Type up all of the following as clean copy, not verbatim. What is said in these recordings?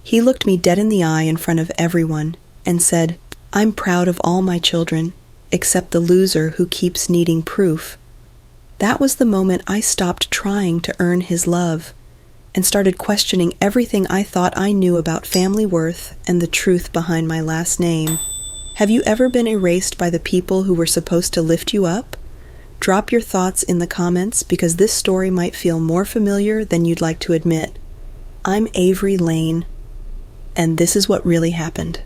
He looked me dead in the eye in front of everyone and said, "I'm proud of all my children, except the loser who keeps needing proof." That was the moment I stopped trying to earn his love and started questioning everything I thought I knew about family worth and the truth behind my last name. Have you ever been erased by the people who were supposed to lift you up? Drop your thoughts in the comments because this story might feel more familiar than you'd like to admit. I'm Avery Lane, and this is what really happened.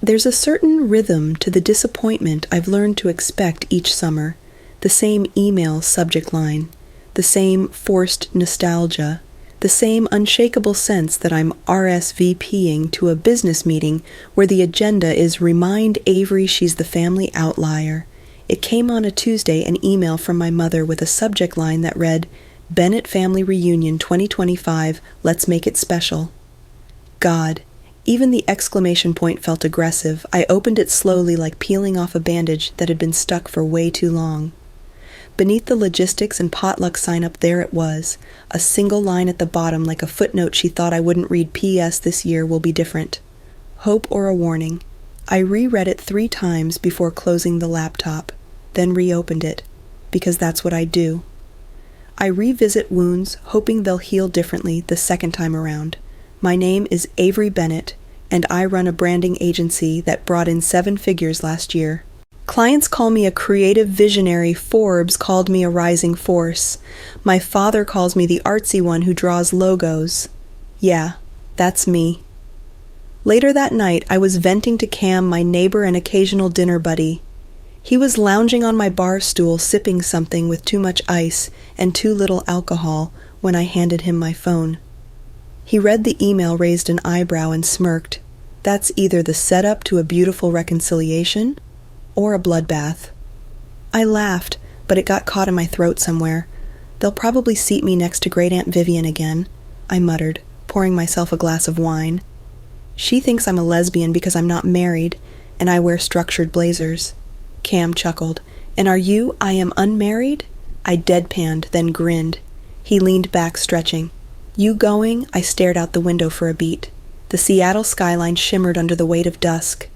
There's a certain rhythm to the disappointment I've learned to expect each summer. The same email subject line, the same forced nostalgia, the same unshakable sense that I'm RSVPing to a business meeting where the agenda is remind Avery she's the family outlier. It came on a Tuesday, an email from my mother with a subject line that read, "Bennett Family Reunion 2025, let's make it special." God, even the exclamation point felt aggressive. I opened it slowly like peeling off a bandage that had been stuck for way too long. Beneath the logistics and potluck sign-up, there it was, a single line at the bottom like a footnote she thought I wouldn't read. "P.S. This year will be different." Hope or a warning? I reread it 3 times before closing the laptop, then reopened it, because that's what I do. I revisit wounds, hoping they'll heal differently the second time around. My name is Avery Bennett, and I run a branding agency that brought in 7 figures last year. Clients call me a creative visionary. Forbes called me a rising force. My father calls me the artsy one who draws logos. Yeah, that's me. Later that night, I was venting to Cam, my neighbor and occasional dinner buddy. He was lounging on my bar stool, sipping something with too much ice and too little alcohol when I handed him my phone. He read the email, raised an eyebrow, and smirked. That's either the setup to a beautiful reconciliation or a bloodbath. I laughed, but it got caught in my throat somewhere. "They'll probably seat me next to Great Aunt Vivian again," I muttered, pouring myself a glass of wine. "She thinks I'm a lesbian because I'm not married, and I wear structured blazers." Cam chuckled. "And are you? I am unmarried?" I deadpanned, then grinned. He leaned back, stretching. "You going?" I stared out the window for a beat. The Seattle skyline shimmered under the weight of dusk.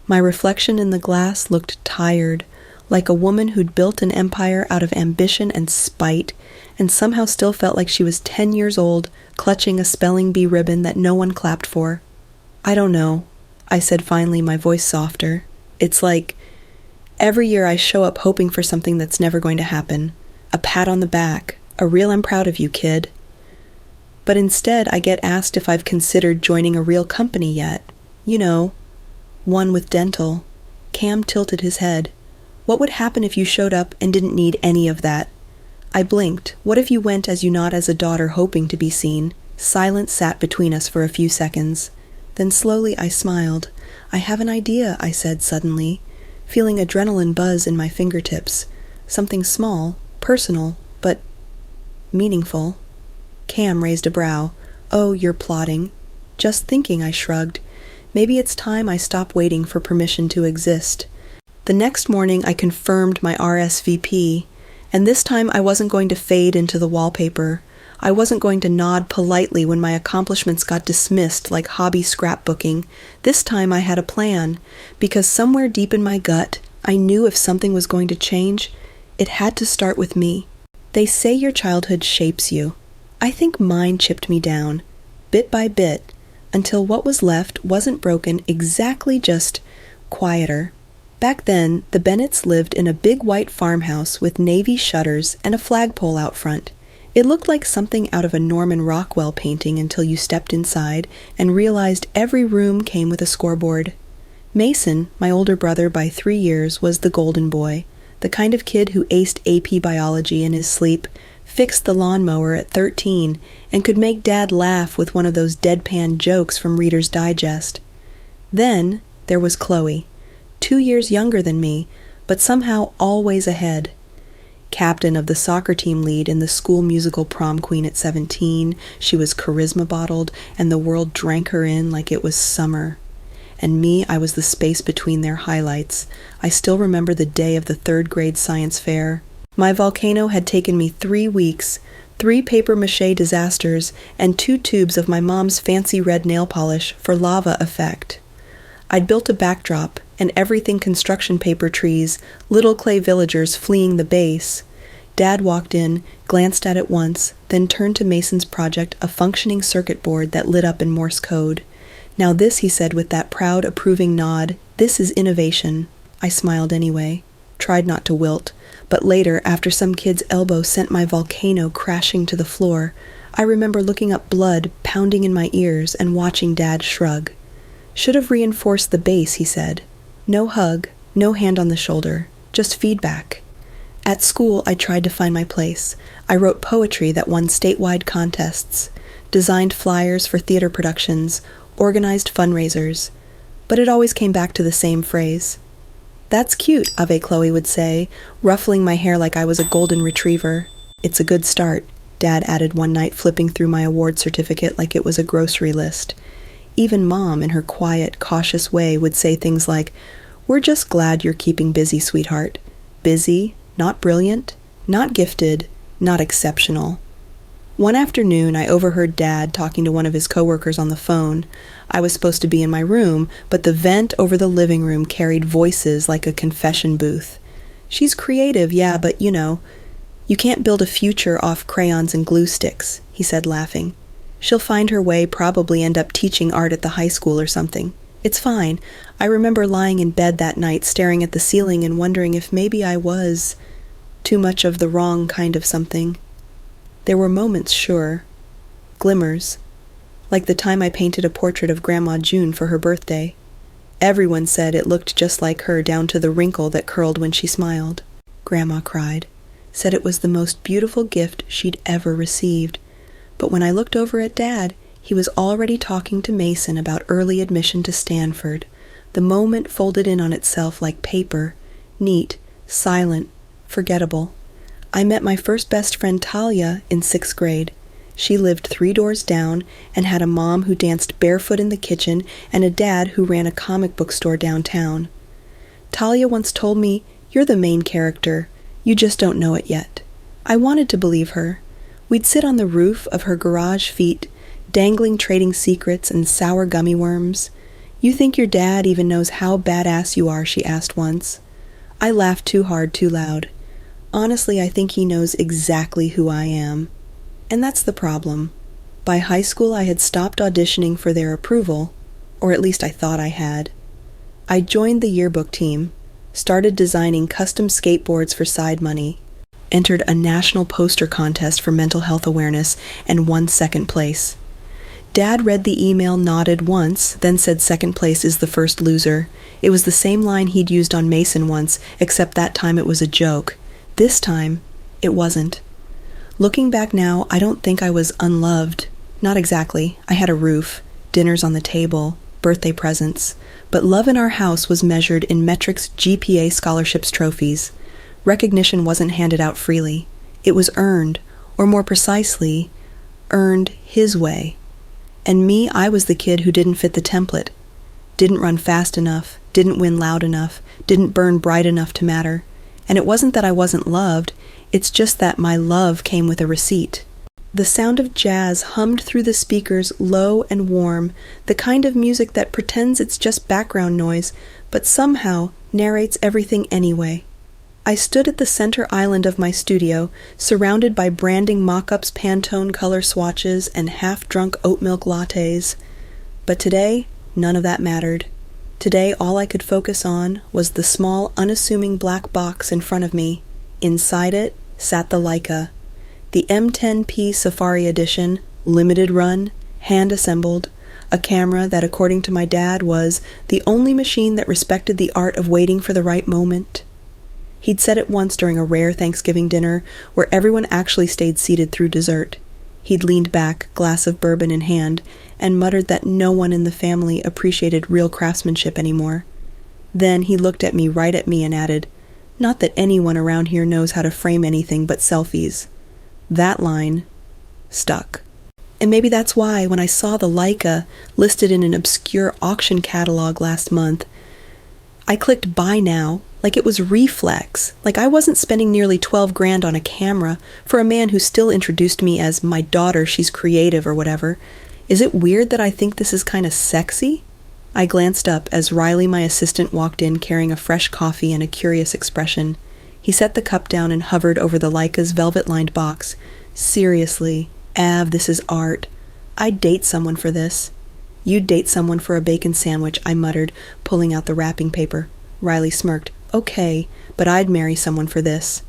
My reflection in the glass looked tired, like a woman who'd built an empire out of ambition and spite, and somehow still felt like she was 10 years old, clutching a spelling bee ribbon that no one clapped for. "I don't know," I said finally, my voice softer. "It's like every year I show up hoping for something that's never going to happen. A pat on the back, a real 'I'm proud of you, kid.' But instead I get asked if I've considered joining a real company yet. You know, one with dental." Cam tilted his head. "What would happen if you showed up and didn't need any of that?" I blinked. "What if you went as you, not as a daughter hoping to be seen?" Silence sat between us for a few seconds. Then slowly I smiled. "I have an idea," I said suddenly, feeling adrenaline buzz in my fingertips. Something small, personal, but meaningful. Cam raised a brow. "Oh, you're plotting." "Just thinking," I shrugged. "Maybe it's time I stop waiting for permission to exist." The next morning I confirmed my RSVP, and this time I wasn't going to fade into the wallpaper. I wasn't going to nod politely when my accomplishments got dismissed like hobby scrapbooking. This time I had a plan, because somewhere deep in my gut, I knew if something was going to change, it had to start with me. They say your childhood shapes you. I think mine chipped me down, bit by bit, until what was left wasn't broken, exactly, just quieter. Back then, the Bennetts lived in a big white farmhouse with navy shutters and a flagpole out front. It looked like something out of a Norman Rockwell painting until you stepped inside and realized every room came with a scoreboard. Mason, my older brother by 3 years, was the golden boy, the kind of kid who aced AP biology in his sleep, fixed the lawnmower at 13, and could make Dad laugh with one of those deadpan jokes from Reader's Digest. Then there was Chloe, 2 years younger than me, but somehow always ahead. Captain of the soccer team, lead in the school musical Prom Queen at 17, she was charisma bottled, and the world drank her in like it was summer. And me, I was the space between their highlights. I still remember the day of the 3rd grade science fair. My volcano had taken me 3 weeks, 3 papier-mâché disasters, and 2 tubes of my mom's fancy red nail polish for lava effect. I'd built a backdrop, and everything construction paper trees, little clay villagers fleeing the base. Dad walked in, glanced at it once, then turned to Mason's project, a functioning circuit board that lit up in Morse code. "Now this," he said with that proud, approving nod, "this is innovation." I smiled anyway, tried not to wilt, but later, after some kid's elbow sent my volcano crashing to the floor, I remember looking up, blood pounding in my ears, and watching Dad shrug. "Should have reinforced the base," he said. "No hug, no hand on the shoulder, just feedback." At school, I tried to find my place. I wrote poetry that won statewide contests, designed flyers for theater productions, organized fundraisers, but it always came back to the same phrase. "That's cute," Ave Chloe would say, ruffling my hair like I was a golden retriever. "It's a good start," Dad added one night, flipping through my award certificate like it was a grocery list. Even Mom, in her quiet, cautious way, would say things like, "We're just glad you're keeping busy, sweetheart." Busy, not brilliant, not gifted, not exceptional. One afternoon, I overheard Dad talking to one of his coworkers on the phone. I was supposed to be in my room, but the vent over the living room carried voices like a confession booth. "She's creative, yeah, but you can't build a future off crayons and glue sticks," he said, laughing. "She'll find her way, probably end up teaching art at the high school or something. It's fine." I remember lying in bed that night, staring at the ceiling and wondering if maybe I was too much of the wrong kind of something. There were moments, sure. Glimmers. Like the time I painted a portrait of Grandma June for her birthday. Everyone said it looked just like her, down to the wrinkle that curled when she smiled. Grandma cried. Said it was the most beautiful gift she'd ever received. But when I looked over at Dad, he was already talking to Mason about early admission to Stanford. The moment folded in on itself like paper, neat, silent, forgettable. I met my first best friend Talia in 6th grade. She lived 3 doors down and had a mom who danced barefoot in the kitchen and a dad who ran a comic book store downtown. Talia once told me, "You're the main character. You just don't know it yet." I wanted to believe her. We'd sit on the roof of her garage feet, dangling trading secrets and sour gummy worms. "You think your dad even knows how badass you are?" she asked once. I laughed too hard, too loud. Honestly, I think he knows exactly who I am. And that's the problem. By high school, I had stopped auditioning for their approval, or at least I thought I had. I joined the yearbook team, started designing custom skateboards for side money, entered a national poster contest for mental health awareness, and won 2nd place. Dad read the email, nodded once, then said 2nd place is the first loser. It was the same line he'd used on Mason once, except that time it was a joke. This time, it wasn't. Looking back now, I don't think I was unloved. Not exactly. I had a roof, dinners on the table, birthday presents. But love in our house was measured in metrics, GPA, scholarships, trophies. Recognition wasn't handed out freely. It was earned, or more precisely, earned his way. And me, I was the kid who didn't fit the template. Didn't run fast enough, didn't win loud enough, didn't burn bright enough to matter. And it wasn't that I wasn't loved, it's just that my love came with a receipt. The sound of jazz hummed through the speakers, low and warm, the kind of music that pretends it's just background noise, but somehow narrates everything anyway. I stood at the center island of my studio, surrounded by branding mock-ups, Pantone color swatches, and half-drunk oat milk lattes. But today, none of that mattered. Today, all I could focus on was the small, unassuming black box in front of me. Inside it sat the Leica, the M10P Safari Edition, limited run, hand-assembled, a camera that, according to my dad, was the only machine that respected the art of waiting for the right moment. He'd said it once during a rare Thanksgiving dinner where everyone actually stayed seated through dessert. He'd leaned back, glass of bourbon in hand, and muttered that no one in the family appreciated real craftsmanship anymore. Then he looked at me, right at me, and added, "Not that anyone around here knows how to frame anything but selfies." That line stuck. And maybe that's why, when I saw the Leica listed in an obscure auction catalog last month, I clicked buy now, like it was reflex, like I wasn't spending nearly 12 grand on a camera for a man who still introduced me as my daughter, she's creative or whatever. Is it weird that I think this is kind of sexy? I glanced up as Riley, my assistant, walked in carrying a fresh coffee and a curious expression. He set the cup down and hovered over the Leica's velvet-lined box. Seriously, Av, this is art. I'd date someone for this. You'd date someone for a bacon sandwich, I muttered, pulling out the wrapping paper. Riley smirked. Okay, but I'd marry someone for this.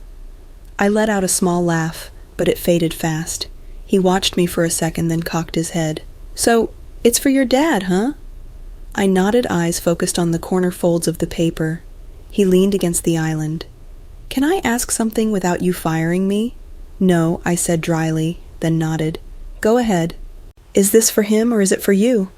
I let out a small laugh, but it faded fast. He watched me for a second, then cocked his head. So, it's for your dad, huh? I nodded, eyes focused on the corner folds of the paper. He leaned against the island. Can I ask something without you firing me? No, I said dryly, then nodded. Go ahead. Is this for him or is it for you?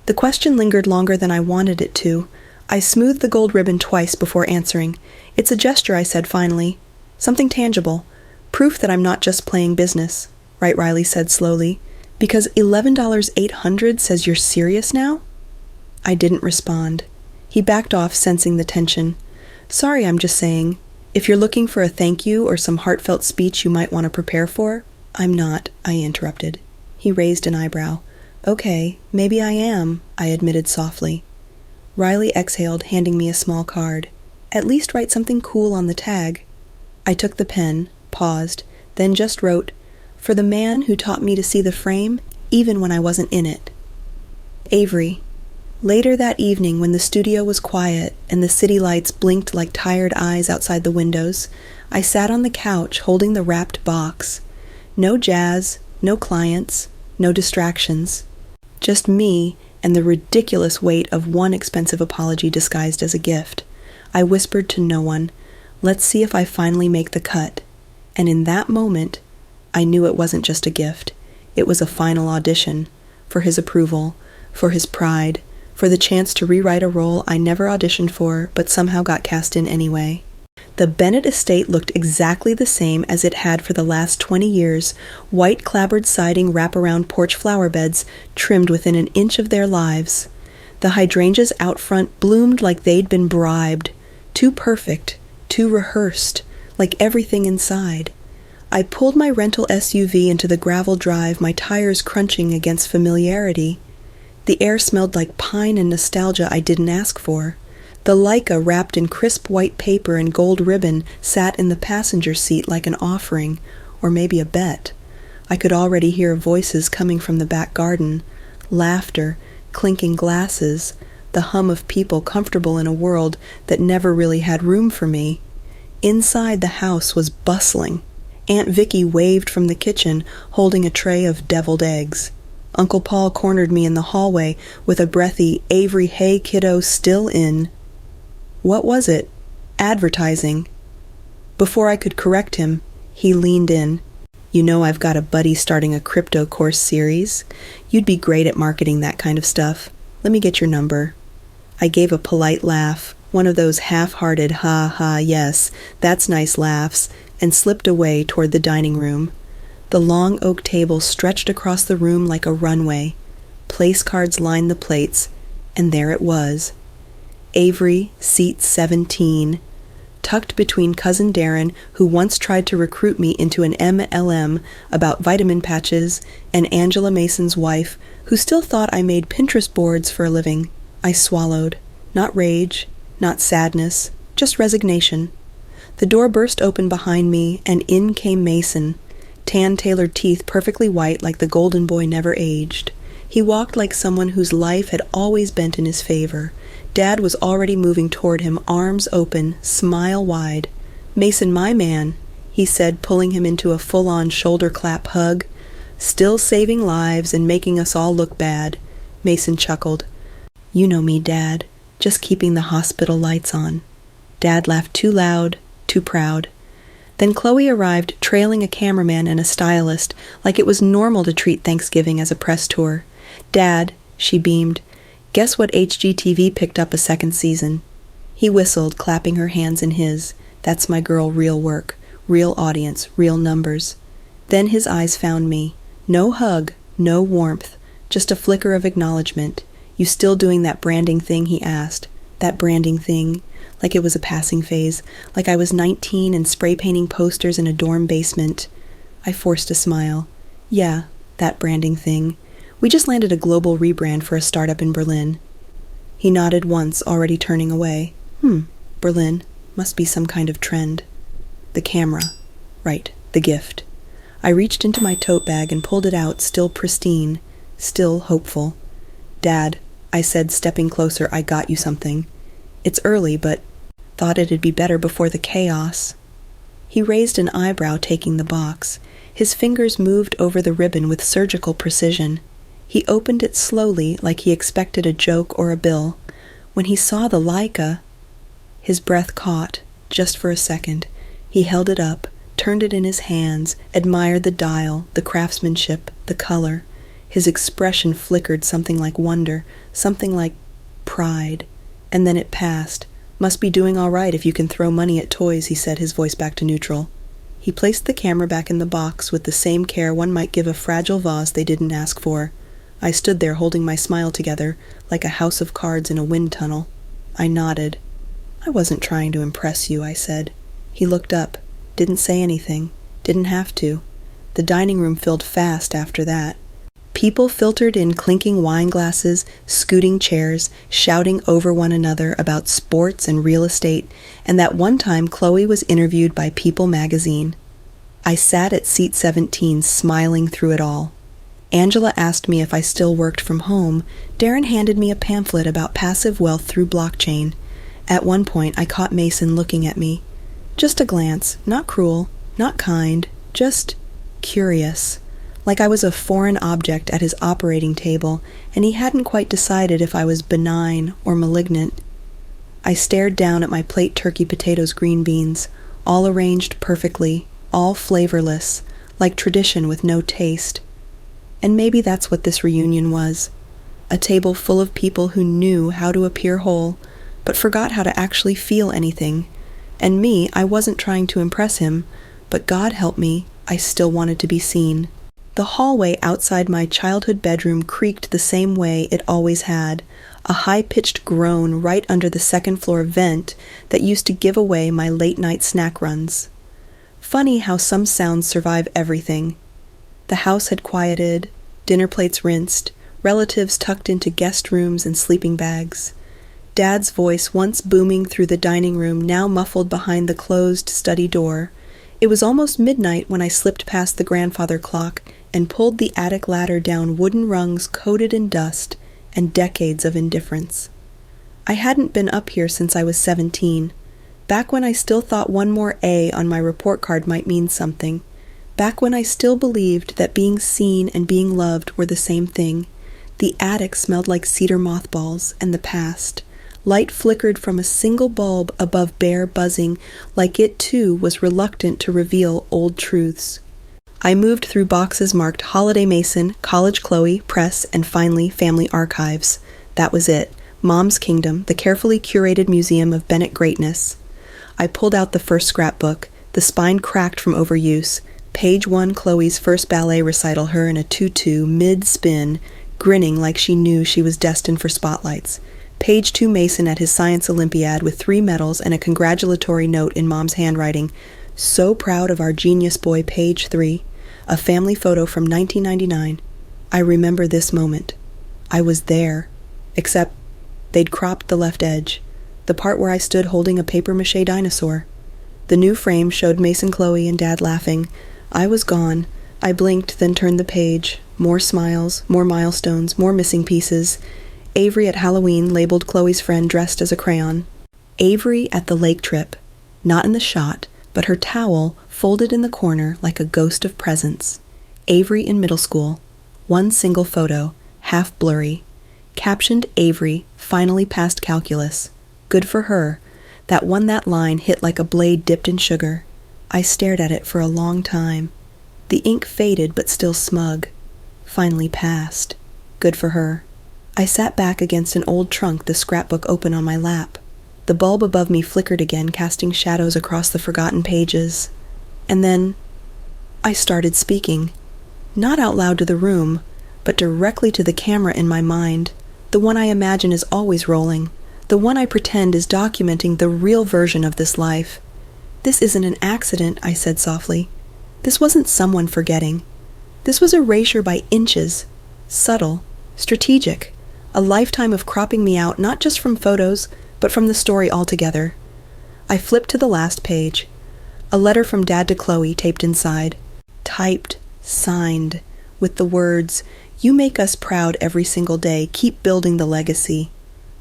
The question lingered longer than I wanted it to. I smoothed the gold ribbon twice before answering. It's a gesture, I said finally. Something tangible. Proof that I'm not just playing business. Right, Riley said slowly. Because $11,800 says you're serious now? I didn't respond. He backed off, sensing the tension. Sorry, I'm just saying. If you're looking for a thank you or some heartfelt speech you might want to prepare for, I'm not, I interrupted. He raised an eyebrow. Okay, maybe I am, I admitted softly. Riley exhaled, handing me a small card. At least write something cool on the tag. I took the pen, paused, then just wrote, for the man who taught me to see the frame, even when I wasn't in it. Avery. Later that evening, when the studio was quiet and the city lights blinked like tired eyes outside the windows, I sat on the couch holding the wrapped box. No jazz, no clients, no distractions. Just me and the ridiculous weight of one expensive apology disguised as a gift. I whispered to no one, let's see if I finally make the cut. And in that moment, I knew it wasn't just a gift. It was a final audition, for his approval, for his pride, for the chance to rewrite a role I never auditioned for but somehow got cast in anyway. The Bennett estate looked exactly the same as it had for the last 20 years, white clapboard siding wraparound porch flower beds trimmed within an inch of their lives. The hydrangeas out front bloomed like they'd been bribed, too perfect, too rehearsed, like everything inside. I pulled my rental SUV into the gravel drive, my tires crunching against familiarity. The air smelled like pine and nostalgia I didn't ask for. The Leica, wrapped in crisp white paper and gold ribbon, sat in the passenger seat like an offering, or maybe a bet. I could already hear voices coming from the back garden, laughter, clinking glasses, the hum of people comfortable in a world that never really had room for me. Inside, the house was bustling. Aunt Vicky waved from the kitchen, holding a tray of deviled eggs. Uncle Paul cornered me in the hallway with a breathy, Avery, hey kiddo, still in. What was it? Advertising. Before I could correct him, he leaned in. You know I've got a buddy starting a crypto course series. You'd be great at marketing that kind of stuff. Let me get your number. I gave a polite laugh, one of those half-hearted ha-ha yes, that's nice laughs, and slipped away toward the dining room. The long oak table stretched across the room like a runway. Place cards lined the plates, and there it was. Avery, seat 17, tucked between Cousin Darren, who once tried to recruit me into an MLM about vitamin patches, and Angela Mason's wife, who still thought I made Pinterest boards for a living. I swallowed. Not rage, not sadness, just resignation. The door burst open behind me, and in came Mason, tan-tailored teeth perfectly white like the golden boy never aged. He walked like someone whose life had always bent in his favor. Dad was already moving toward him, arms open, smile wide. Mason, my man, he said, pulling him into a full-on shoulder-clap hug. Still saving lives and making us all look bad. Mason chuckled. You know me, Dad, just keeping the hospital lights on. Dad laughed too loud, too proud. Then Chloe arrived, trailing a cameraman and a stylist, like it was normal to treat Thanksgiving as a press tour. Dad, she beamed, guess what HGTV picked up a second season? He whistled, clapping her hands in his. That's my girl, real work, real audience, real numbers. Then his eyes found me. No hug, no warmth, just a flicker of acknowledgement. You still doing that branding thing, he asked. that branding thing, like it was a passing phase, like I was 19 and spray painting posters in a dorm basement. I forced a smile. Yeah, that branding thing. We just landed a global rebrand for a startup in Berlin. He nodded once, already turning away. Berlin. Must be some kind of trend. The camera. Right, the gift. I reached into my tote bag and pulled it out, still pristine, still hopeful. Dad, I said, stepping closer, I got you something. It's early, but thought it'd be better before the chaos. He raised an eyebrow, taking the box. His fingers moved over the ribbon with surgical precision. He opened it slowly, like he expected a joke or a bill. When he saw the Leica, his breath caught, just for a second. He held it up, turned it in his hands, admired the dial, the craftsmanship, the color. His expression flickered, something like wonder, something like pride. And then it passed. Must be doing all right if you can throw money at toys, he said, his voice back to neutral. He placed the camera back in the box with the same care one might give a fragile vase they didn't ask for. I stood there holding my smile together, like a house of cards in a wind tunnel. I nodded. I wasn't trying to impress you, I said. He looked up, didn't say anything, didn't have to. The dining room filled fast after that. People filtered in, clinking wine glasses, scooting chairs, shouting over one another about sports and real estate, and that one time Chloe was interviewed by People magazine. I sat at seat 17, smiling through it all. Angela asked me if I still worked from home. Darren handed me a pamphlet about passive wealth through blockchain. At one point, I caught Mason looking at me. Just a glance, not cruel, not kind, just curious. Like I was a foreign object at his operating table, and he hadn't quite decided if I was benign or malignant. I stared down at my plate: turkey, potatoes, green beans, all arranged perfectly, all flavorless, like tradition with no taste. And maybe that's what this reunion was. A table full of people who knew how to appear whole, but forgot how to actually feel anything. And me, I wasn't trying to impress him, but God help me, I still wanted to be seen. The hallway outside my childhood bedroom creaked the same way it always had, a high-pitched groan right under the second-floor vent that used to give away my late-night snack runs. Funny how some sounds survive everything. The house had quieted, dinner plates rinsed, relatives tucked into guest rooms and sleeping bags. Dad's voice, once booming through the dining room, now muffled behind the closed study door. It was almost midnight when I slipped past the grandfather clock and pulled the attic ladder down wooden rungs coated in dust and decades of indifference. I hadn't been up here since I was 17, back when I still thought one more A on my report card might mean something, back when I still believed that being seen and being loved were the same thing. The attic smelled like cedar mothballs and the past. Light flickered from a single bulb above bare buzzing, like it too was reluctant to reveal old truths. I moved through boxes marked Holiday Mason, College Chloe, Press, and finally Family Archives. That was it. Mom's Kingdom, the carefully curated museum of Bennett greatness. I pulled out the first scrapbook. The spine cracked from overuse. Page 1, Chloe's first ballet recital, her in a tutu, mid-spin, grinning like she knew she was destined for spotlights. Page 2, Mason at his science Olympiad with 3 medals and a congratulatory note in Mom's handwriting. So proud of our genius boy. Page 3, a family photo from 1999. I remember this moment. I was there, except they'd cropped the left edge, the part where I stood holding a papier-mâché dinosaur. The new frame showed Mason, Chloe, and Dad laughing. I was gone. I blinked, then turned the page. More smiles, more milestones, more missing pieces. Avery at Halloween labeled Chloe's friend dressed as a crayon. Avery at the lake trip, not in the shot, but her towel folded in the corner like a ghost of presents. Avery in middle school, one single photo, half blurry. Captioned Avery, finally passed calculus. Good for her. That line hit like a blade dipped in sugar. I stared at it for a long time. The ink faded but still smug. Finally passed. Good for her. I sat back against an old trunk, the scrapbook open on my lap. The bulb above me flickered again, casting shadows across the forgotten pages. And then I started speaking. Not out loud to the room, but directly to the camera in my mind, the one I imagine is always rolling, The one I pretend is documenting the real version of this life. This isn't an accident, I said softly. This wasn't someone forgetting. This was erasure by inches. Subtle, strategic. A lifetime of cropping me out not just from photos, but from the story altogether. I flipped to the last page. A letter from Dad to Chloe taped inside. Typed, signed, with the words, "You make us proud every single day. Keep building the legacy."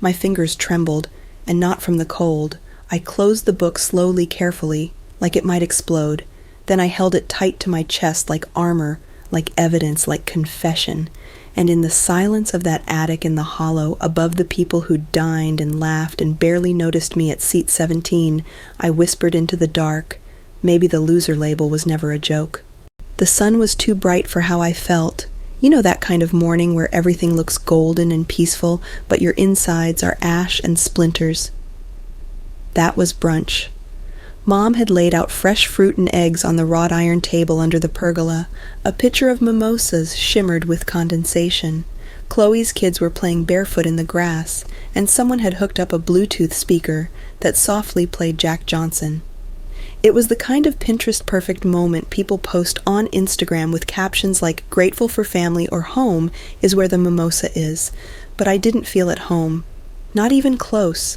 My fingers trembled, and not from the cold. I closed the book slowly, carefully, like it might explode. Then I held it tight to my chest like armor, like evidence, like confession. And in the silence of that attic in the hollow, above the people who dined and laughed and barely noticed me at seat 17, I whispered into the dark, maybe the loser label was never a joke. The sun was too bright for how I felt. You know that kind of morning where everything looks golden and peaceful, but your insides are ash and splinters. That was brunch. Mom had laid out fresh fruit and eggs on the wrought iron table under the pergola. A pitcher of mimosas shimmered with condensation. Chloe's kids were playing barefoot in the grass, and someone had hooked up a Bluetooth speaker that softly played Jack Johnson. It was the kind of Pinterest-perfect moment people post on Instagram with captions like "grateful for family" or "home is where the mimosa is," but I didn't feel at home. Not even close.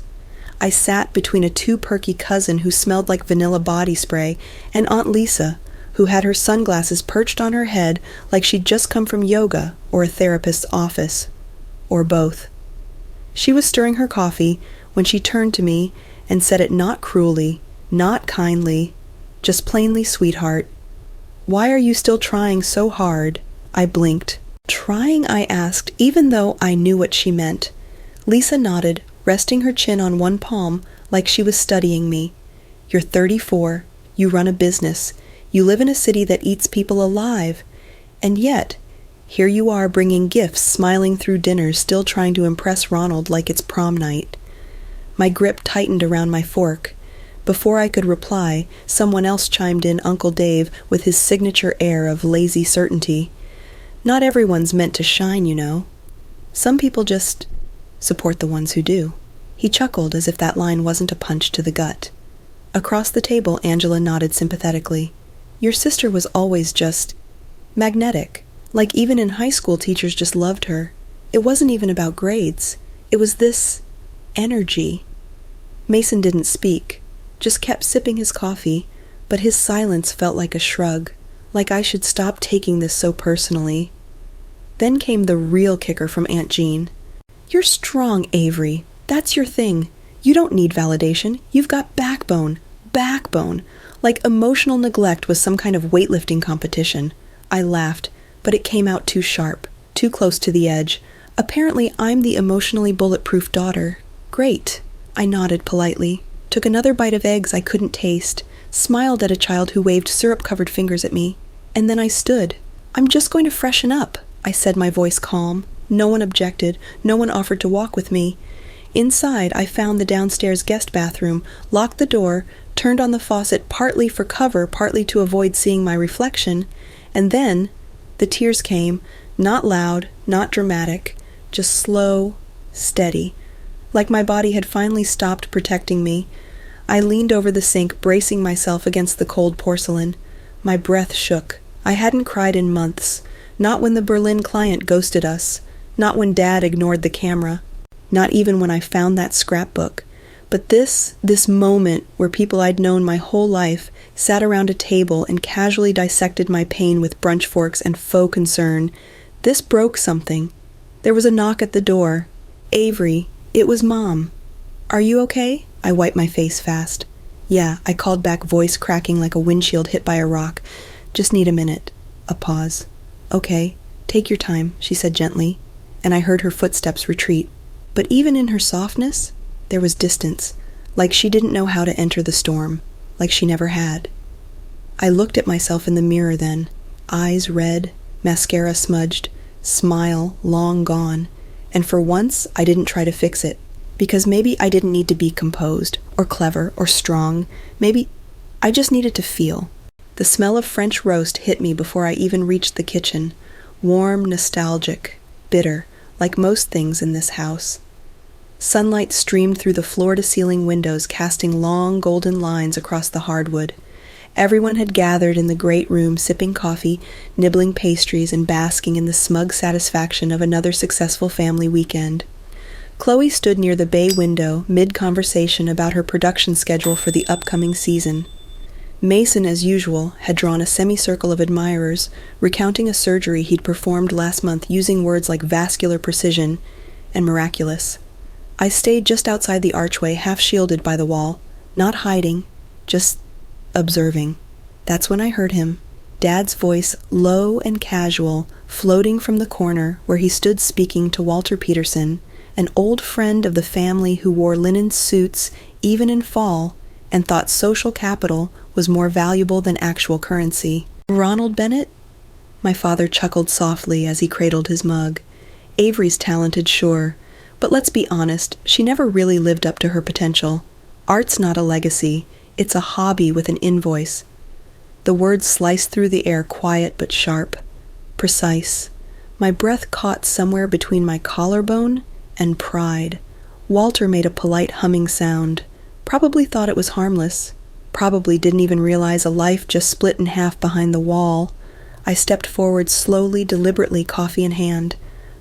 I sat between a too-perky cousin who smelled like vanilla body spray and Aunt Lisa, who had her sunglasses perched on her head like she'd just come from yoga or a therapist's office. Or both. She was stirring her coffee when she turned to me and said it not cruelly, not kindly, just plainly, "Sweetheart, why are you still trying so hard?" I blinked. Trying, I asked, even though I knew what she meant. Lisa nodded, resting her chin on one palm like she was studying me. "You're 34. You run a business. You live in a city that eats people alive. And yet, here you are bringing gifts, smiling through dinners, still trying to impress Ronald like it's prom night." My grip tightened around my fork. Before I could reply, someone else chimed in, Uncle Dave, with his signature air of lazy certainty. "Not everyone's meant to shine, you know. Some people just support the ones who do." He chuckled as if that line wasn't a punch to the gut. Across the table, Angela nodded sympathetically. "Your sister was always just magnetic. Like even in high school, teachers just loved her. It wasn't even about grades. It was this energy." Mason didn't speak, just kept sipping his coffee, but his silence felt like a shrug, like I should stop taking this so personally. Then came the real kicker from Aunt Jean. "You're strong, Avery. That's your thing. You don't need validation. You've got backbone. Backbone. Like emotional neglect was some kind of weightlifting competition." I laughed, but it came out too sharp, too close to the edge. Apparently I'm the emotionally bulletproof daughter. Great. I nodded politely, took another bite of eggs I couldn't taste, smiled at a child who waved syrup-covered fingers at me, and then I stood. "I'm just going to freshen up," I said, my voice calm. No one objected. No one offered to walk with me. Inside, I found the downstairs guest bathroom, locked the door, turned on the faucet partly for cover, partly to avoid seeing my reflection, and then the tears came, not loud, not dramatic, just slow, steady, like my body had finally stopped protecting me. I leaned over the sink, bracing myself against the cold porcelain. My breath shook. I hadn't cried in months, not when the Berlin client ghosted us, not when Dad ignored the camera, not even when I found that scrapbook. But this moment where people I'd known my whole life sat around a table and casually dissected my pain with brunch forks and faux concern, this broke something. There was a knock at the door. "Avery, it was Mom." "Are you okay?" I wiped my face fast. "Yeah," I called back, voice cracking like a windshield hit by a rock. "Just need a minute." A pause. "Okay, take your time," she said gently, and I heard her footsteps retreat. But even in her softness, there was distance, like she didn't know how to enter the storm, like she never had. I looked at myself in the mirror then, eyes red, mascara smudged, smile long gone, and for once I didn't try to fix it, because maybe I didn't need to be composed, or clever, or strong. Maybe I just needed to feel. The smell of French roast hit me before I even reached the kitchen, warm, nostalgic, bitter, like most things in this house. Sunlight streamed through the floor-to-ceiling windows, casting long golden lines across the hardwood. Everyone had gathered in the great room, sipping coffee, nibbling pastries, and basking in the smug satisfaction of another successful family weekend. Chloe stood near the bay window, mid-conversation about her production schedule for the upcoming season. Mason, as usual, had drawn a semicircle of admirers, recounting a surgery he'd performed last month using words like vascular precision and miraculous. I stayed just outside the archway, half shielded by the wall, not hiding, just observing. That's when I heard him, Dad's voice, low and casual, floating from the corner where he stood speaking to Walter Peterson, an old friend of the family who wore linen suits even in fall and thought social capital was more valuable than actual currency. Ronald Bennett? My father chuckled softly as he cradled his mug. Avery's talented, sure, but let's be honest, she never really lived up to her potential. Art's not a legacy, it's a hobby with an invoice. The words sliced through the air, quiet but sharp, precise. My breath caught somewhere between my collarbone and pride. Walter made a polite humming sound. Probably thought it was harmless. Probably didn't even realize a life just split in half behind the wall. I stepped forward slowly, deliberately, coffee in hand.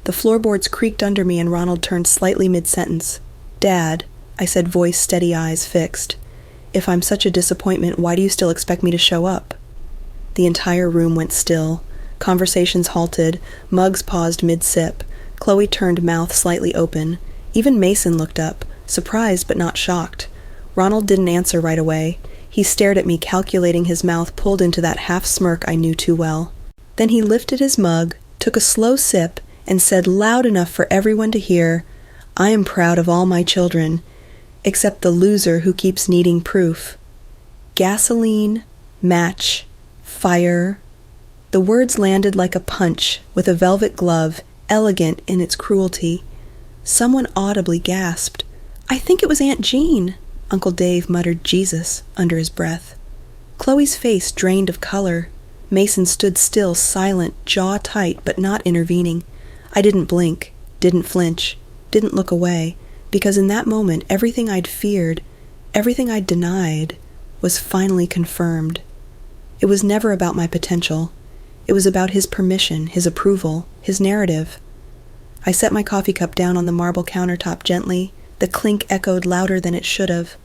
The floorboards creaked under me and Ronald turned slightly mid-sentence. "Dad," I said, voice steady, eyes fixed. "If I'm such a disappointment, why do you still expect me to show up?" The entire room went still. Conversations halted. Mugs paused mid-sip. Chloe turned, mouth slightly open. Even Mason looked up, surprised but not shocked. Ronald didn't answer right away. He stared at me, calculating, his mouth pulled into that half-smirk I knew too well. Then he lifted his mug, took a slow sip, and said loud enough for everyone to hear, "I am proud of all my children, except the loser who keeps needing proof." Gasoline, match, fire. The words landed like a punch, with a velvet glove, elegant in its cruelty. Someone audibly gasped. "I think it was Aunt Jean." Uncle Dave muttered "Jesus" under his breath. Chloe's face drained of color. Mason stood still, silent, jaw tight, but not intervening. I didn't blink, didn't flinch, didn't look away, because in that moment everything I'd feared, everything I'd denied, was finally confirmed. It was never about my potential. It was about his permission, his approval, his narrative. I set my coffee cup down on the marble countertop gently. The clink echoed louder than it should have.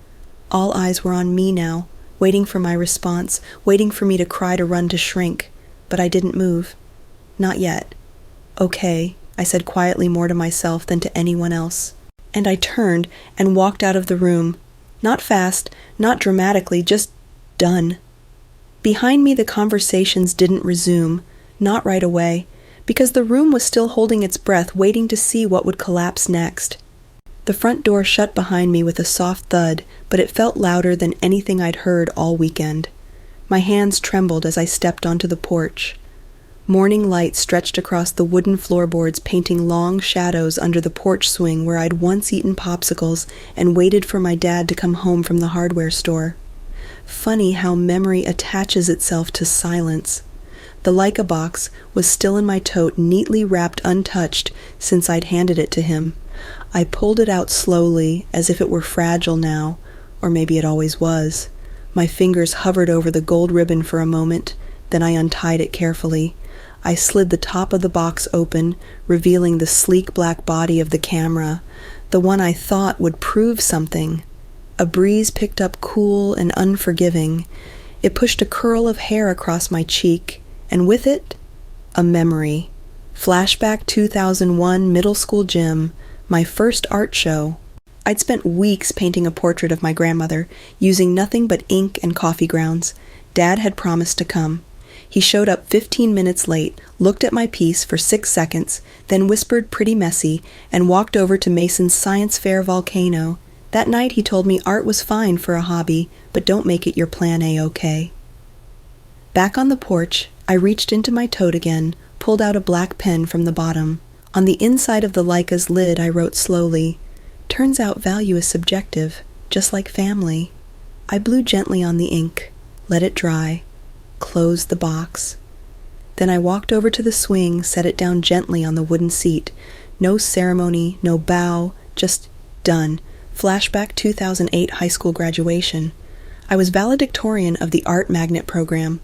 All eyes were on me now, waiting for my response, waiting for me to cry, to run, to shrink. But I didn't move. Not yet. "Okay," I said quietly, more to myself than to anyone else. And I turned and walked out of the room. Not fast, not dramatically, just done. Behind me the conversations didn't resume, not right away, because the room was still holding its breath, waiting to see what would collapse next. The front door shut behind me with a soft thud, but it felt louder than anything I'd heard all weekend. My hands trembled as I stepped onto the porch. Morning light stretched across the wooden floorboards, painting long shadows under the porch swing where I'd once eaten popsicles and waited for my dad to come home from the hardware store. Funny how memory attaches itself to silence. The Leica box was still in my tote, neatly wrapped, untouched, since I'd handed it to him. I pulled it out slowly, as if it were fragile now, or maybe it always was. My fingers hovered over the gold ribbon for a moment, then I untied it carefully. I slid the top of the box open, revealing the sleek black body of the camera, the one I thought would prove something. A breeze picked up, cool and unforgiving. It pushed a curl of hair across my cheek, and with it, a memory. Flashback 2001 middle school gym, my first art show. I'd spent weeks painting a portrait of my grandmother, using nothing but ink and coffee grounds. Dad had promised to come. He showed up 15 minutes late, looked at my piece for 6 seconds, then whispered "pretty messy," and walked over to Mason's science fair volcano. That night he told me art was fine for a hobby, but don't make it your plan A, okay? Back on the porch, I reached into my tote again, pulled out a black pen from the bottom. On the inside of the Leica's lid I wrote slowly, "Turns out value is subjective, just like family." I blew gently on the ink, let it dry, closed the box. Then I walked over to the swing, set it down gently on the wooden seat. No ceremony, no bow, just Done. Flashback 2008 high school graduation. I was valedictorian of the art magnet program.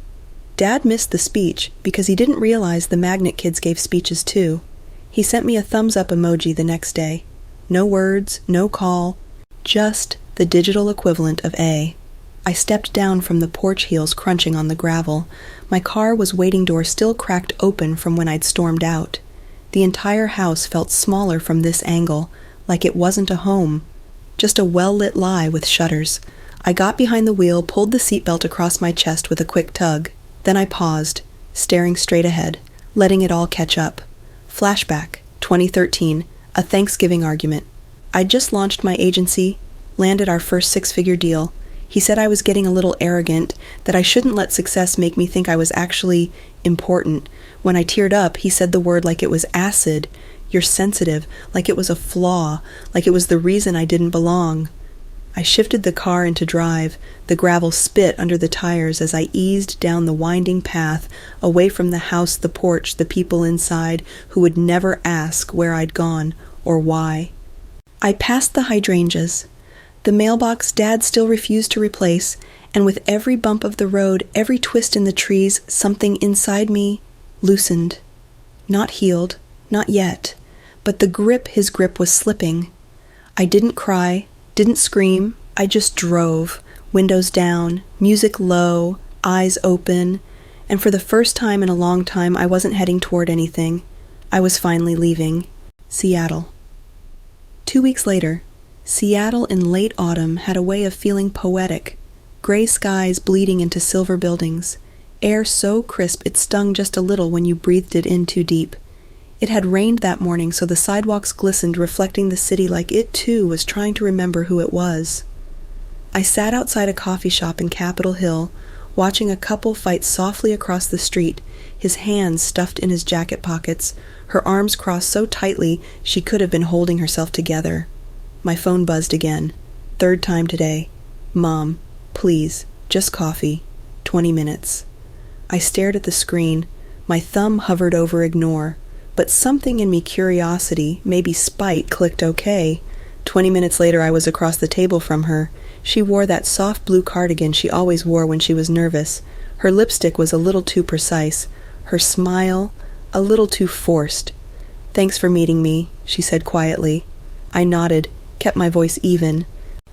Dad missed the speech because he didn't realize the magnet kids gave speeches too. He sent me a thumbs up emoji the next day. No words, no call, just the digital equivalent of A. I stepped down from the porch heels crunching on the gravel. My car was waiting door still cracked open from when I'd stormed out. The entire house felt smaller from this angle, like it wasn't a home, just a well-lit lie with shutters. I got behind the wheel, pulled the seatbelt across my chest with a quick tug. Then I paused, staring straight ahead, letting it all catch up. Flashback, 2013, a Thanksgiving argument. I'd just launched my agency, landed our first six-figure deal. He said I was getting a little arrogant, that I shouldn't let success make me think I was actually important. When I teared up, he said the word like it was acid. You're sensitive, like it was a flaw, like it was the reason I didn't belong. I shifted the car into drive. The gravel spit under the tires as I eased down the winding path, away from the house, the porch, the people inside who would never ask where I'd gone or why. I passed the hydrangeas. The mailbox Dad still refused to replace, and with every bump of the road, every twist in the trees, something inside me loosened. Not healed, not yet, but his grip was slipping. I didn't cry, didn't scream, I just drove, windows down, music low, eyes open, and for the first time in a long time I wasn't heading toward anything. I was finally leaving. Seattle. 2 weeks later, Seattle in late autumn had a way of feeling poetic. Gray skies bleeding into silver buildings. Air so crisp it stung just a little when you breathed it in too deep. It had rained that morning, so the sidewalks glistened, reflecting the city like it too was trying to remember who it was. I sat outside a coffee shop in Capitol Hill, watching a couple fight softly across the street, his hands stuffed in his jacket pockets, her arms crossed so tightly she could have been holding herself together. My phone buzzed again. Third time today. Mom, please, just coffee. 20 minutes. I stared at the screen. My thumb hovered over ignore, but something in me, curiosity, maybe spite, clicked okay. 20 minutes later I was across the table from her. She wore that soft blue cardigan she always wore when she was nervous. Her lipstick was a little too precise. Her smile, a little too forced. Thanks for meeting me, she said quietly. I nodded, kept my voice even.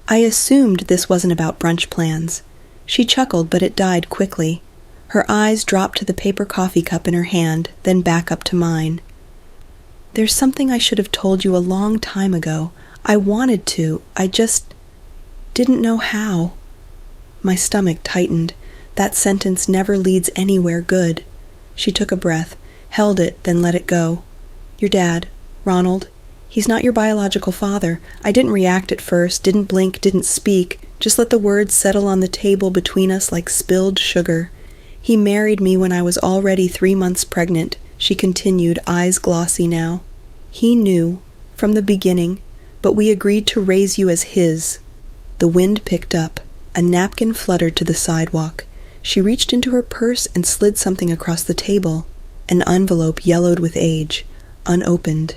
I assumed this wasn't about brunch plans. She chuckled, but it died quickly. Her eyes dropped to the paper coffee cup in her hand, then back up to mine. There's something I should have told you a long time ago. I wanted to. I just didn't know how. My stomach tightened. That sentence never leads anywhere good. She took a breath, held it, then let it go. Your dad, Ronald. He's not your biological father. I didn't react at first, didn't blink, didn't speak, just let the words settle on the table between us like spilled sugar. He married me when I was already 3 months pregnant, she continued, eyes glossy now. He knew, from the beginning, but we agreed to raise you as his. The wind picked up. A napkin fluttered to the sidewalk. She reached into her purse and slid something across the table. An envelope yellowed with age, unopened.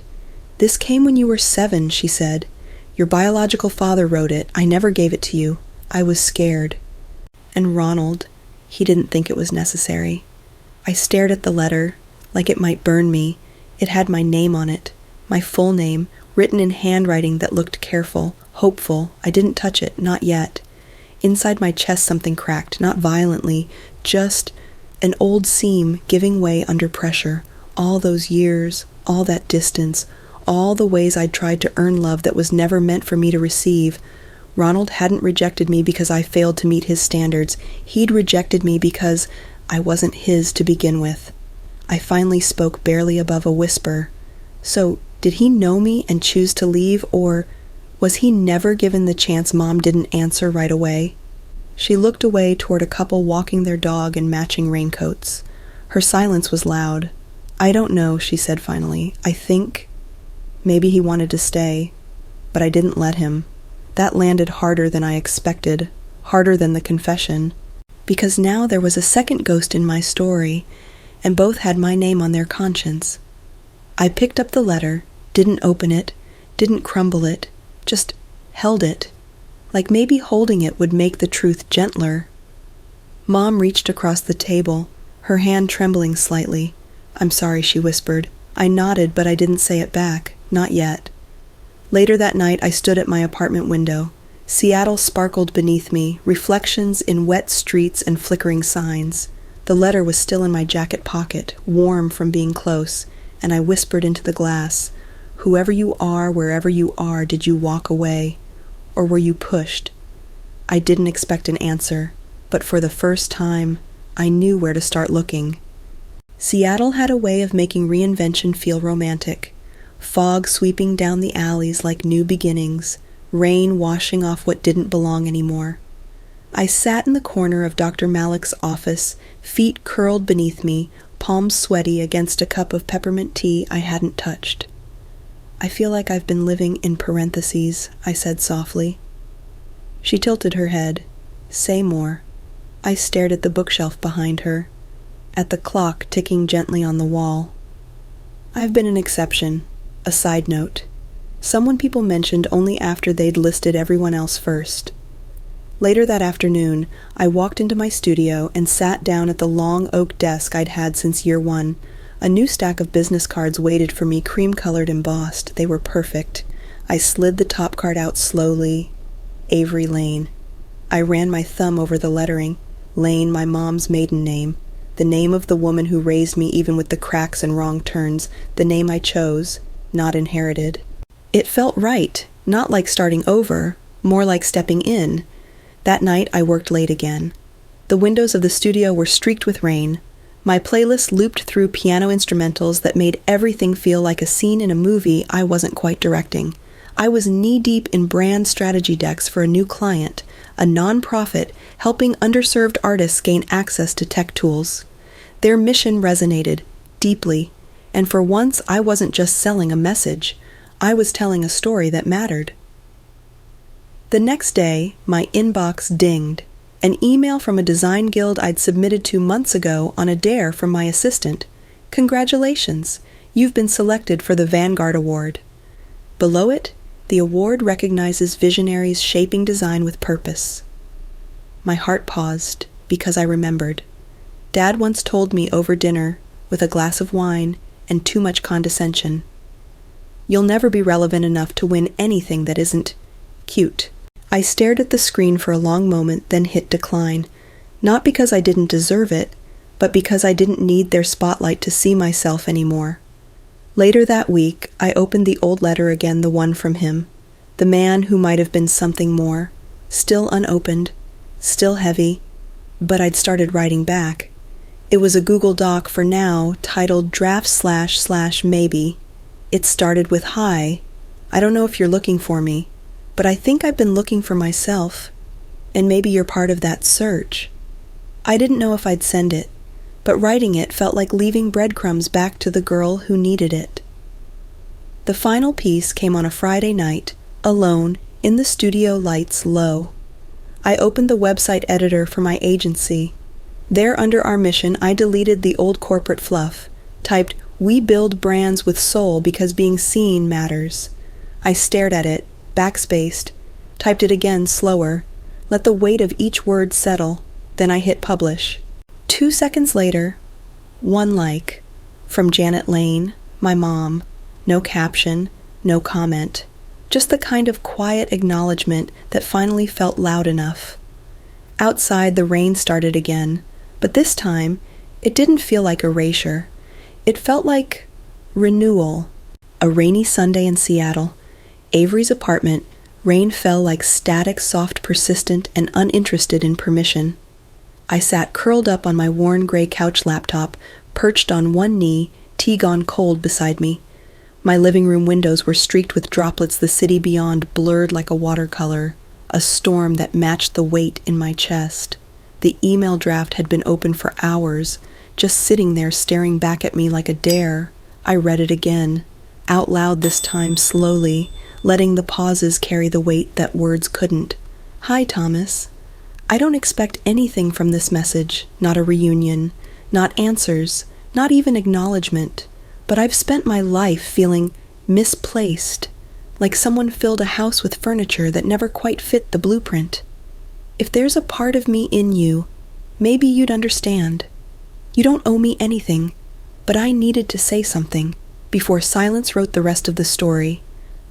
This came when you were 7, she said. Your biological father wrote it. I never gave it to you. I was scared. And Ronald, he didn't think it was necessary. I stared at the letter, like it might burn me. It had my name on it, my full name, written in handwriting that looked careful, hopeful. I didn't touch it, not yet. Inside my chest something cracked, not violently, just an old seam giving way under pressure. All those years, all that distance, all the ways I'd tried to earn love that was never meant for me to receive. Ronald hadn't rejected me because I failed to meet his standards. He'd rejected me because I wasn't his to begin with. I finally spoke barely above a whisper. So, did he know me and choose to leave, or was he never given the chance Mom didn't answer right away? She looked away toward a couple walking their dog in matching raincoats. Her silence was loud. I don't know, she said finally. I think maybe he wanted to stay, but I didn't let him. That landed harder than I expected, harder than the confession, because now there was a second ghost in my story, and both had my name on their conscience. I picked up the letter, didn't open it, didn't crumble it, just held it, like maybe holding it would make the truth gentler. Mom reached across the table, her hand trembling slightly. "I'm sorry," she whispered. I nodded, but I didn't say it back. Not yet. Later that night, I stood at my apartment window. Seattle sparkled beneath me, reflections in wet streets and flickering signs. The letter was still in my jacket pocket, warm from being close, and I whispered into the glass, "Whoever you are, wherever you are, did you walk away? Or were you pushed?" I didn't expect an answer, but for the first time, I knew where to start looking. Seattle had a way of making reinvention feel romantic. Fog sweeping down the alleys like new beginnings, rain washing off what didn't belong anymore. I sat in the corner of Dr. Malik's office, feet curled beneath me, palms sweaty against a cup of peppermint tea I hadn't touched. "I feel like I've been living in parentheses," I said softly. She tilted her head. "Say more." I stared at the bookshelf behind her, at the clock ticking gently on the wall. "I've been an exception. A side note. Someone people mentioned only after they'd listed everyone else first." Later that afternoon, I walked into my studio and sat down at the long oak desk I'd had since year one. A new stack of business cards waited for me, cream-colored embossed. They were perfect. I slid the top card out slowly. Avery Lane. I ran my thumb over the lettering. Lane, my mom's maiden name. The name of the woman who raised me even with the cracks and wrong turns. The name I chose, not inherited. It felt right, not like starting over, more like stepping in. That night I worked late again. The windows of the studio were streaked with rain. My playlist looped through piano instrumentals that made everything feel like a scene in a movie I wasn't quite directing. I was knee-deep in brand strategy decks for a new client, a non-profit helping underserved artists gain access to tech tools. Their mission resonated deeply, and for once I wasn't just selling a message. I was telling a story that mattered. The next day, my inbox dinged. An email from a design guild I'd submitted to months ago on a dare from my assistant. "Congratulations, you've been selected for the Vanguard Award." Below it, the award recognizes visionaries shaping design with purpose. My heart paused because I remembered. Dad once told me over dinner, with a glass of wine and too much condescension, "You'll never be relevant enough to win anything that isn't cute." I stared at the screen for a long moment, then hit decline, not because I didn't deserve it, but because I didn't need their spotlight to see myself anymore. Later that week, I opened the old letter again, the one from him, the man who might have been something more, still unopened, still heavy, but I'd started writing back. It was a Google Doc for now, titled draft//maybe. It started with, "Hi, I don't know if you're looking for me, but I think I've been looking for myself, and maybe you're part of that search." I didn't know if I'd send it, but writing it felt like leaving breadcrumbs back to the girl who needed it. The final piece came on a Friday night, alone, in the studio, lights low. I opened the website editor for my agency. There, under our mission, I deleted the old corporate fluff, typed, "We build brands with soul because being seen matters." I stared at it, backspaced, typed it again slower, let the weight of each word settle, then I hit publish. 2 seconds later, one like, from Janet Lane, my mom. No caption, no comment, just the kind of quiet acknowledgement that finally felt loud enough. Outside, the rain started again, but this time, it didn't feel like erasure. It felt like renewal. A rainy Sunday in Seattle. Avery's apartment, rain fell like static, soft, persistent, and uninterested in permission. I sat curled up on my worn gray couch laptop, perched on one knee, tea gone cold beside me. My living room windows were streaked with droplets, the city beyond blurred like a watercolor, a storm that matched the weight in my chest. The email draft had been open for hours, just sitting there staring back at me like a dare. I read it again, out loud this time, slowly, letting the pauses carry the weight that words couldn't. "Hi, Thomas. I don't expect anything from this message, not a reunion, not answers, not even acknowledgement, but I've spent my life feeling misplaced. like someone filled a house with furniture that never quite fit the blueprint. If there's a part of me in you, maybe you'd understand. You don't owe me anything, but I needed to say something before silence wrote the rest of the story.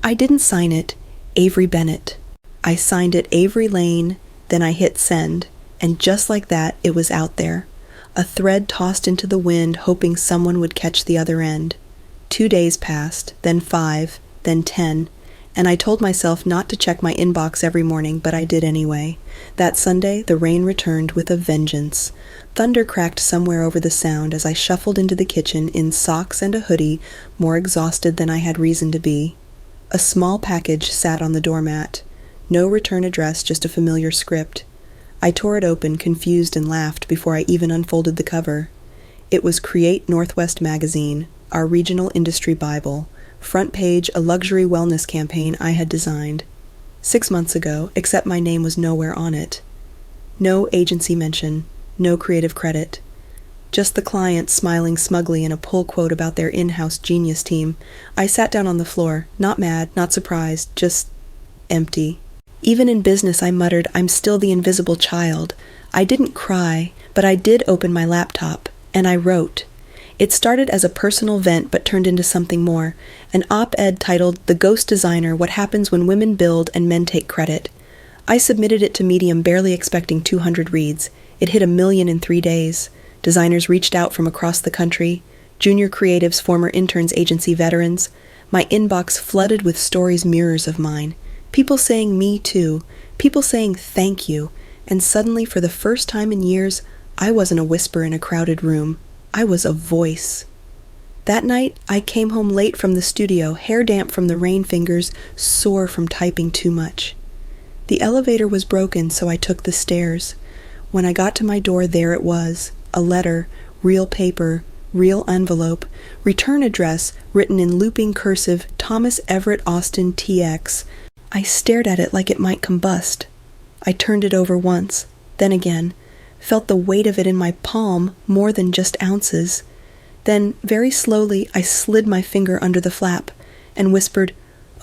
I didn't sign it, Avery Bennett. I signed it Avery Lane, then I hit send, and just like that, it was out there. A thread tossed into the wind, hoping someone would catch the other end. 2 days passed, then 5, then 10, and I told myself not to check my inbox every morning, but I did anyway. That Sunday, the rain returned with a vengeance. Thunder cracked somewhere over the sound as I shuffled into the kitchen in socks and a hoodie, more exhausted than I had reason to be. A small package sat on the doormat. No return address, just a familiar script. I tore it open, confused, and laughed before I even unfolded the cover. It was Create Northwest Magazine, our regional industry Bible. Front page, a luxury wellness campaign I had designed. 6 months ago, except my name was nowhere on it. No agency mention, no creative credit. Just the client smiling smugly in a pull quote about their in-house genius team. I sat down on the floor, not mad, not surprised, just empty. Even in business, I muttered, I'm still the invisible child. I didn't cry, but I did open my laptop, and I wrote. It started as a personal vent but turned into something more, an op-ed titled The Ghost Designer, What Happens When Women Build and Men Take Credit. I submitted it to Medium barely expecting 200 reads. It hit 1 million in 3 days. Designers reached out from across the country, junior creatives, former interns, agency veterans. My inbox flooded with stories mirrors of mine. People saying me too, people saying thank you, and suddenly for the first time in years, I wasn't a whisper in a crowded room. I was a voice. That night, I came home late from the studio, hair damp from the rain fingers, sore from typing too much. The elevator was broken, so I took the stairs. When I got to my door, there it was, a letter, real paper, real envelope, return address, written in looping cursive, Thomas Everett Austin TX. I stared at it like it might combust. I turned it over once, then again, felt the weight of it in my palm more than just ounces. Then, very slowly, I slid my finger under the flap and whispered,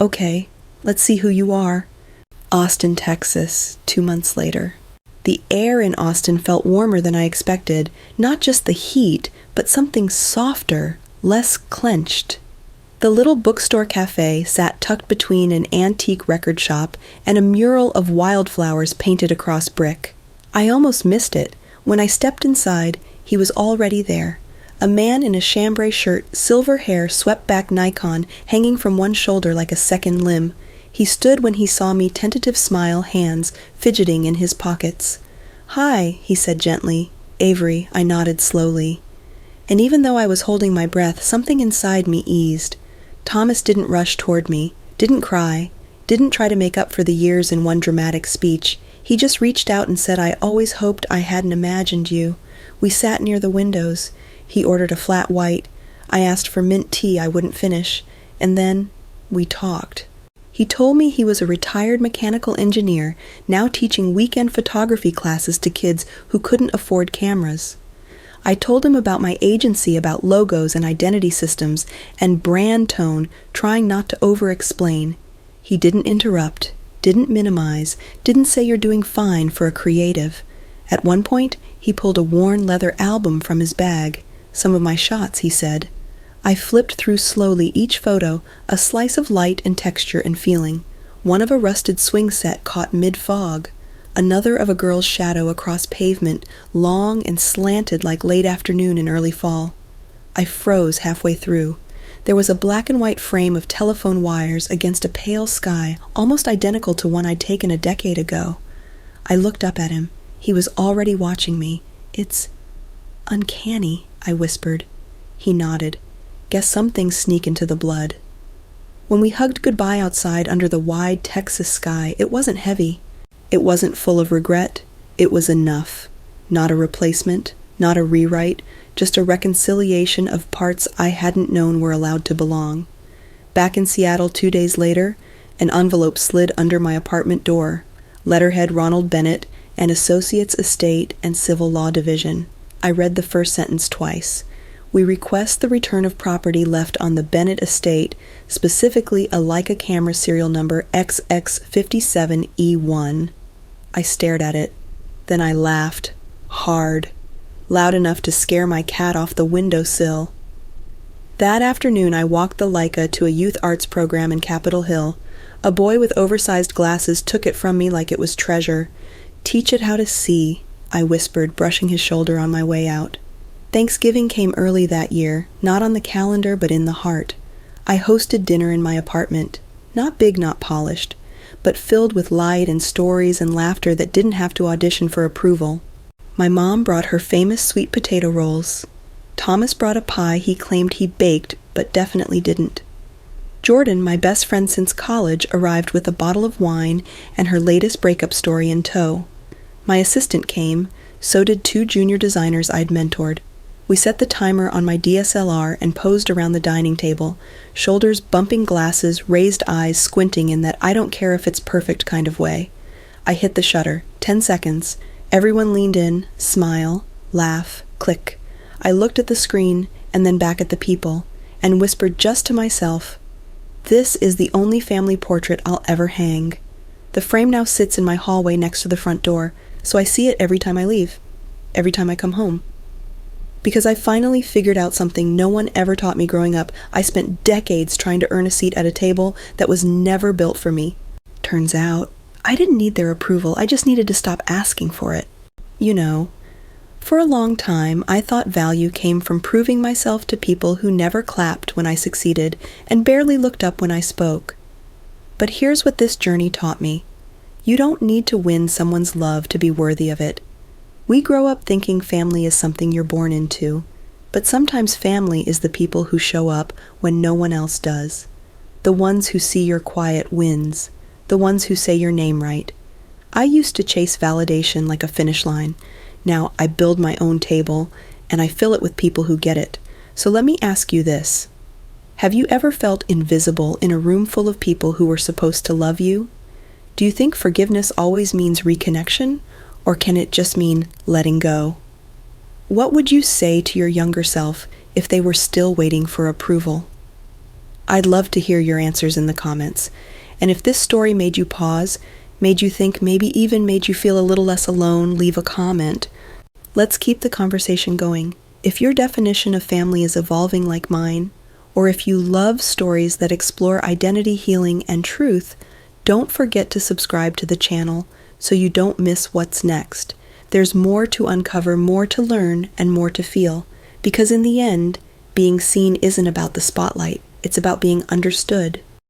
Okay, let's see who you are. Austin, Texas, 2 months later. The air in Austin felt warmer than I expected, not just the heat, but something softer, less clenched. The little bookstore cafe sat tucked between an antique record shop and a mural of wildflowers painted across brick. I almost missed it. When I stepped inside, he was already there. A man in a chambray shirt, silver hair swept back Nikon, hanging from one shoulder like a second limb. He stood when he saw me, tentative smile, hands fidgeting in his pockets. Hi, he said gently. Avery, I nodded slowly. And even though I was holding my breath, something inside me eased. Thomas didn't rush toward me, didn't cry, didn't try to make up for the years in one dramatic speech. He just reached out and said, I always hoped I hadn't imagined you. We sat near the windows. He ordered a flat white. I asked for mint tea I wouldn't finish. And then we talked. He told me he was a retired mechanical engineer, now teaching weekend photography classes to kids who couldn't afford cameras. I told him about my agency, about logos and identity systems, and brand tone, trying not to over-explain. He didn't interrupt, didn't minimize, didn't say you're doing fine for a creative. At one point, he pulled a worn leather album from his bag. Some of my shots, he said. I flipped through slowly each photo, a slice of light and texture and feeling. One of a rusted swing set caught mid-fog. Another of a girl's shadow across pavement, long and slanted like late afternoon in early fall. I froze halfway through. There was a black and white frame of telephone wires against a pale sky, almost identical to one I'd taken a decade ago. I looked up at him. He was already watching me. It's uncanny, I whispered. He nodded. Guess some things sneak into the blood. When we hugged goodbye outside under the wide Texas sky, it wasn't heavy. It wasn't full of regret. It was enough. Not a replacement, not a rewrite, just a reconciliation of parts I hadn't known were allowed to belong. Back in Seattle 2 days later, an envelope slid under my apartment door. Letterhead Ronald Bennett and Associates Estate and Civil Law Division. I read the first sentence twice. We request the return of property left on the Bennett estate, specifically a Leica camera serial number XX57E1. I stared at it. Then I laughed. Hard. Loud enough to scare my cat off the windowsill. That afternoon I walked the Leica to a youth arts program in Capitol Hill. A boy with oversized glasses took it from me like it was treasure. "Teach it how to see," I whispered, brushing his shoulder on my way out. Thanksgiving came early that year, not on the calendar but in the heart. I hosted dinner in my apartment, not big, not polished, but filled with light and stories and laughter that didn't have to audition for approval. My mom brought her famous sweet potato rolls. Thomas brought a pie he claimed he baked but definitely didn't. Jordan, my best friend since college, arrived with a bottle of wine and her latest breakup story in tow. My assistant came, so did 2 junior designers I'd mentored. We set the timer on my DSLR and posed around the dining table, shoulders bumping glasses, raised eyes squinting in that I don't care if it's perfect kind of way. I hit the shutter. 10 seconds. Everyone leaned in, smile, laugh, click. I looked at the screen and then back at the people and whispered just to myself, "This is the only family portrait I'll ever hang." The frame now sits in my hallway next to the front door, so I see it every time I leave, every time I come home. Because I finally figured out something no one ever taught me growing up. I spent decades trying to earn a seat at a table that was never built for me. Turns out, I didn't need their approval, I just needed to stop asking for it. You know, for a long time, I thought value came from proving myself to people who never clapped when I succeeded and barely looked up when I spoke. But here's what this journey taught me. You don't need to win someone's love to be worthy of it. We grow up thinking family is something you're born into, but sometimes family is the people who show up when no one else does. The ones who see your quiet wins, the ones who say your name right. I used to chase validation like a finish line. Now I build my own table, and I fill it with people who get it. So let me ask you this. Have you ever felt invisible in a room full of people who were supposed to love you? Do you think forgiveness always means reconnection? Or can it just mean letting go? What would you say to your younger self if they were still waiting for approval? I'd love to hear your answers in the comments. And if this story made you pause, made you think, maybe even made you feel a little less alone, leave a comment. Let's keep the conversation going. If your definition of family is evolving like mine, or if you love stories that explore identity, healing, and truth, don't forget to subscribe to the channel so you don't miss what's next. There's more to uncover, more to learn, and more to feel. Because in the end, being seen isn't about the spotlight. It's about being understood.